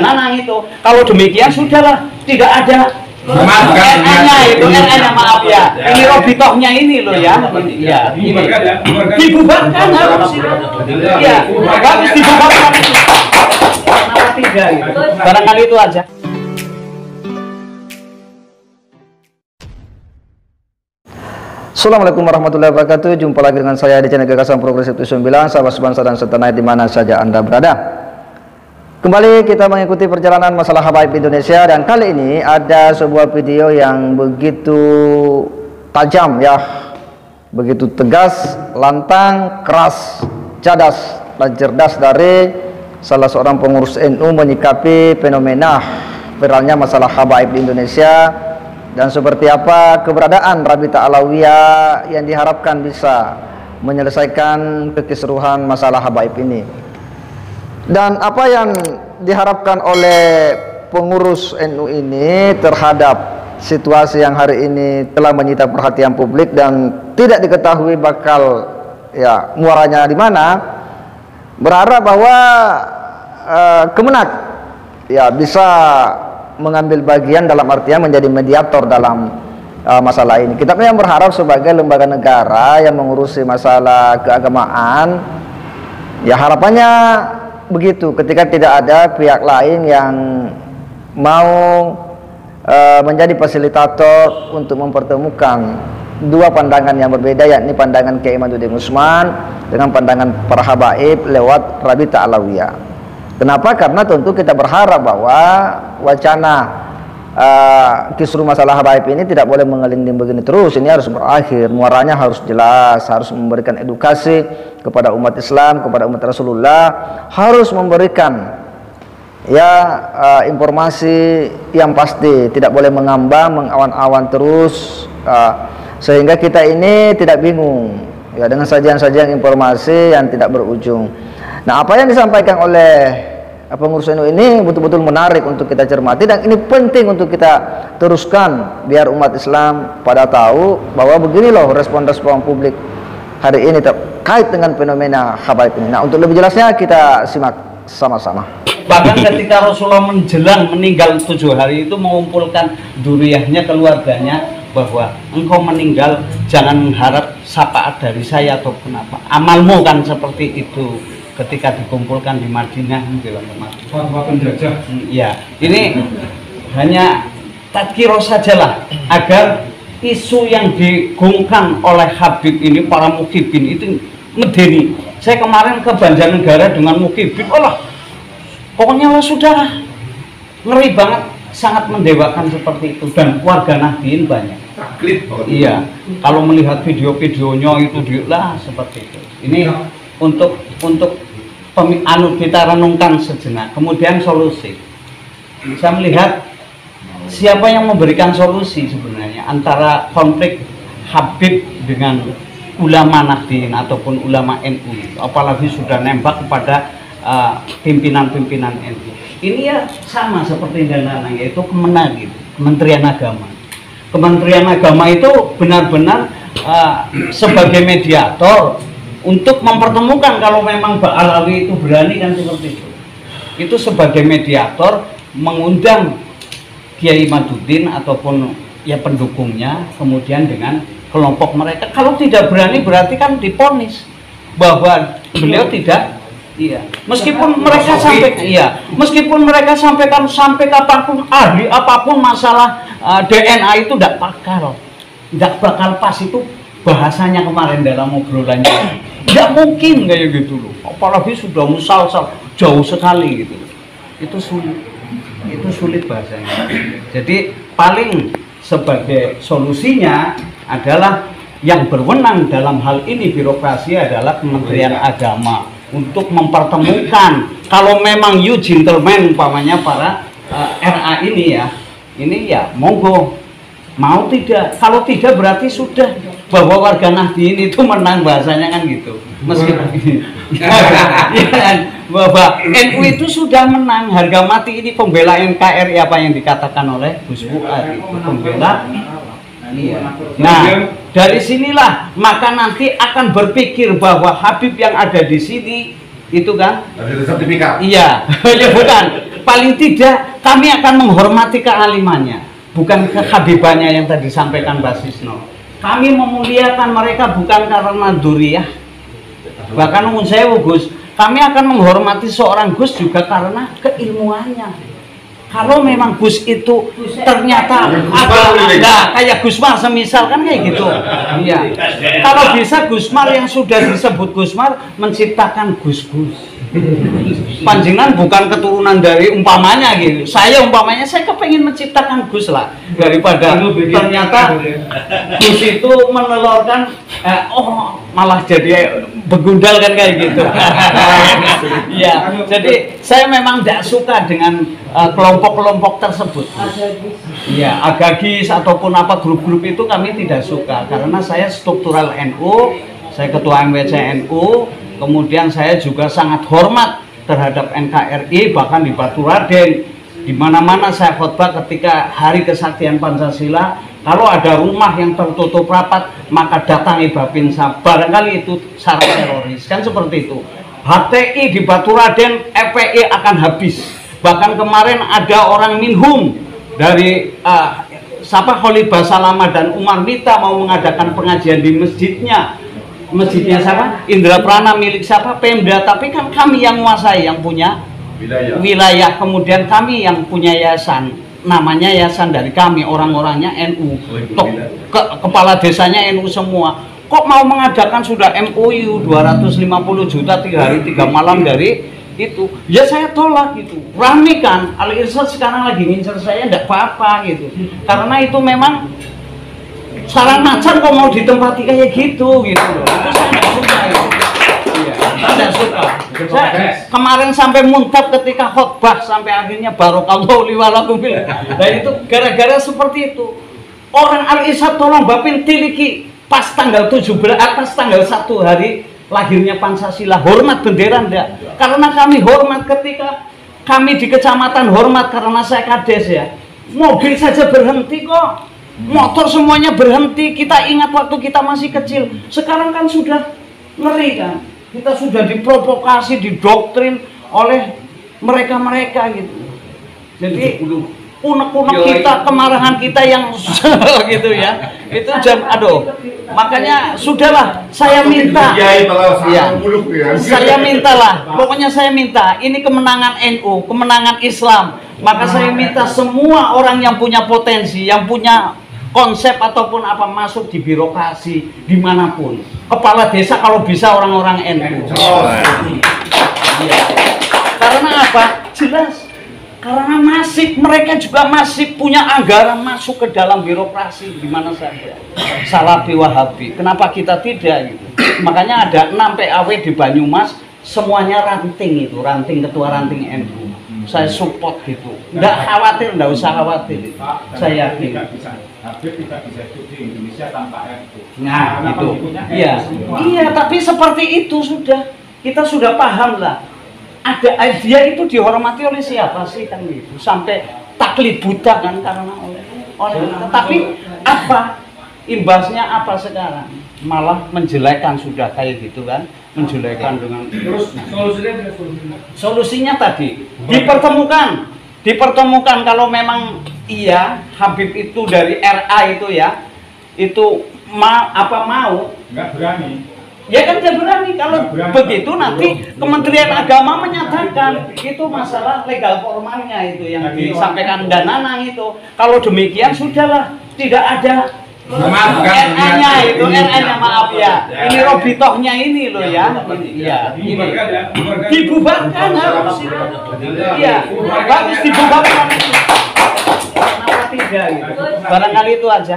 Nanang itu. Kalau demikian sudahlah, tidak ada RN-nya itu, RN-nya maaf ya. Ini Robitohnya ini loh ya. Iya, ini. Dibubarkan harus. Iya, harus dibubarkan. Kenapa tidak gitu? Barangkali itu aja. Assalamualaikum warahmatullahi wabarakatuh. Jumpa lagi dengan saya di channel Gagasan Progresif 9, sahabat sebangsa dan setanah di mana saja Anda berada. Kembali kita mengikuti perjalanan masalah habaib Indonesia, dan kali ini ada sebuah video yang begitu tajam ya, begitu tegas, lantang, keras, cadas, dan cerdas dari salah seorang pengurus NU menyikapi fenomena viralnya masalah habaib di Indonesia, dan seperti apa keberadaan Rabita Alawiyah yang diharapkan bisa menyelesaikan kekeseruhan masalah habaib ini. Dan apa yang diharapkan oleh pengurus NU ini terhadap situasi yang hari ini telah menyita perhatian publik dan tidak diketahui bakal ya muaranya di mana, berharap bahwa Kemenak ya bisa mengambil bagian dalam artian menjadi mediator dalam masalah ini. Kita yang berharap sebagai lembaga negara yang mengurusi masalah keagamaan, ya harapannya begitu, ketika tidak ada pihak lain yang mau menjadi fasilitator untuk mempertemukan dua pandangan yang berbeda, yakni pandangan Kiai Imaduddin Usman dengan pandangan para habaib lewat Rabita Alawiyah. Kenapa? Karena tentu kita berharap bahwa wacana kisruh masalah habaib ini tidak boleh mengelinding begini terus. Ini harus berakhir, muaranya harus jelas, harus memberikan edukasi kepada umat Islam, kepada umat Rasulullah, harus memberikan ya informasi yang pasti, tidak boleh mengambang, mengawan-awan terus, sehingga kita ini tidak bingung ya dengan sajian-sajian informasi yang tidak berujung. Nah, apa yang disampaikan oleh pengurus NU ini betul-betul menarik untuk kita cermati, dan ini penting untuk kita teruskan biar umat Islam pada tahu bahwa begini loh respon-respon publik hari ini terkait dengan fenomena habaib ini. Nah, untuk lebih jelasnya kita simak sama-sama. Bahkan ketika Rasulullah menjelang meninggal 7 hari itu mengumpulkan duriyahnya, keluarganya, bahwa engkau meninggal jangan mengharap syafaat dari saya ataupun apa, amalmu kan seperti itu. Ketika dikumpulkan di Madinah, penjajah. Ya, ini hanya tadkiro sajalah agar isu yang digungkan oleh Habib ini, para mukibin itu medeni. Saya kemarin ke Banjarnegara dengan mukibin, pokoknya sudah ngeri banget, sangat mendewakan seperti itu, dan warga Nahdien banyak. Iya, kalau melihat video-videonya itu lah seperti itu. Ini untuk kita renungkan sejenak, kemudian solusi. Saya melihat siapa yang memberikan solusi sebenarnya antara konflik Habib dengan ulama Nahdien ataupun ulama NU, apalagi sudah nembak kepada pimpinan-pimpinan NU. Ini ya sama seperti Danang, yaitu Kemenak, gitu, Kementerian Agama. Kementerian Agama itu benar-benar sebagai mediator untuk mempertemukan, kalau memang Mbak Alawi itu berani kan seperti itu. Itu sebagai mediator mengundang Kiai Imaduddin ataupun ya pendukungnya, kemudian dengan kelompok mereka. Kalau tidak berani berarti kan diponis bahwa beliau tidak. Iya. Meskipun mereka meskipun mereka sampaikan sampai kapanpun, ahli apapun masalah DNA itu tidak bakal pas itu bahasanya kemarin dalam obrolannya. Tidak mungkin kayak gitu loh, apalagi sudah musalsal jauh sekali gitu. Itu sulit bahasanya. Jadi paling sebagai solusinya adalah yang berwenang dalam hal ini birokrasi adalah Kementerian Agama untuk mempertemukan. Kalau memang you gentleman umpamanya para RA ini ya monggo, mau tidak, kalau tidak berarti sudah bahwa warga Nahdien itu menang, bahasanya kan gitu. Meskipun bahwa NU itu sudah menang, harga mati ini pembela NKRI, apa yang dikatakan oleh Gus Fuad itu pembela. Iya. Nah, dari sinilah maka nanti akan berpikir bahwa Habib yang ada di sini itu kan ada sertifikat. Iya, ya bukan. paling tidak kami akan menghormati kealimannya, bukan kehabibannya yang tadi disampaikan Mbak Sisno. Kami memuliakan mereka bukan karena duriah, bahkan umum saya Gus, kami akan menghormati seorang Gus juga karena keilmuannya. Kalau memang Gus itu ternyata ada kayak Gusmar semisal kan kayak gitu. Iya. Kalau bisa Gusmar yang sudah disebut Gusmar menciptakan Gus-Gus. Panjenengan bukan keturunan dari umpamanya gitu. Saya umpamanya saya kepengen menciptakan Gus lah, daripada ternyata Gus itu menelurkan malah jadi begundal kan kayak gitu. Iya. Jadi saya memang tidak suka dengan kelompok-kelompok tersebut. Iya, agagis ataupun apa grup-grup itu kami tidak suka karena saya struktural NU, saya ketua MWC NU. Kemudian saya juga sangat hormat terhadap NKRI, bahkan di Batu Raden, di mana-mana saya khotbah ketika Hari Kesaktian Pancasila. Kalau ada rumah yang tertutup rapat, maka datangi Babinsa. Barangkali itu syarat teroris, kan seperti itu. HTI di Batu Raden, FPI akan habis. Bahkan kemarin ada orang minhum dari Khalifah Salama dan Umar Mita mau mengadakan pengajian di masjidnya. Masjidnya siapa? Indra Prana milik siapa? Pemda. Tapi kan kami yang menguasai, yang punya wilayah. Kemudian kami yang punya yayasan, namanya yayasan dari kami, orang-orangnya NU. Kepala desanya NU semua. Kok mau mengadakan sudah MOU 250 juta 3 hari 3 malam dari itu? Ya saya tolak gitu. Rame kan, Al-Irsyad sekarang lagi ngincer saya, enggak apa-apa gitu. Karena itu memang sarang macan kok mau ditempati kayak gitu gitu loh. Itu saya nggak suka itu. Iya, saya nggak suka. Saya kemarin sampai muntah ketika khotbah sampai akhirnya barokallahu li wa lakum. Nah itu gara-gara seperti itu. Orang Al-Irsyad tolong Bapin tiliki pas tanggal 17 atas tanggal 1 hari lahirnya Pancasila, hormat bendera enggak? Karena kami hormat ketika kami di kecamatan hormat karena saya kades ya. Mobil saja berhenti kok. Motor semuanya berhenti. Kita ingat waktu kita masih kecil. Sekarang kan sudah ngeri kan. Kita sudah diprovokasi, didoktrin oleh mereka-mereka gitu. Jadi unek-unek kita, kemarahan kita yang gitu ya. Itu aduh. Makanya sudahlah, saya minta. Ya, saya mintalah. Pokoknya saya minta. Ini kemenangan NU, kemenangan Islam. Maka saya minta semua orang yang punya potensi, yang punya konsep ataupun apa masuk di birokrasi dimanapun. Kepala desa kalau bisa orang-orang NU. Ya. Karena apa? Jelas. Karena mereka juga masih punya anggaran masuk ke dalam birokrasi di mana saja. Salafi Wahabi. Kenapa kita tidak gitu? Makanya ada 6 PAW di Banyumas, semuanya ranting itu, ranting ketua ranting NU. Saya support gitu. Enggak khawatir, enggak usah khawatir. Saya yakin. Habib tidak bisa hidup di Indonesia tanpa NU. Nah, itu. Iya. Iya, tapi seperti itu sudah. Kita sudah paham lah. Ada dia itu dihormati oleh siapa sih kan gitu. Sampai taklid buta kan karena oleh tapi apa imbasnya apa sekarang? Malah menjelekkan sudah kayak gitu kan. Menjelekkan dengan terus solusinya tadi dipertemukan kalau memang iya Habib itu dari RA itu ya itu mau nggak berani ya kan dia berani kalau begitu nanti Kementerian Agama menyatakan itu masalah legal formalnya itu yang disampaikan Dan Nanang itu. Kalau demikian sudahlah tidak ada RA-nya itu RA-nya maaf ya. Ini robitohnya ini loh ya. Iya, ini dibubarkan harus. Iya, bagus dibubarkan. Kenapa tidak gitu? Barangkali itu aja.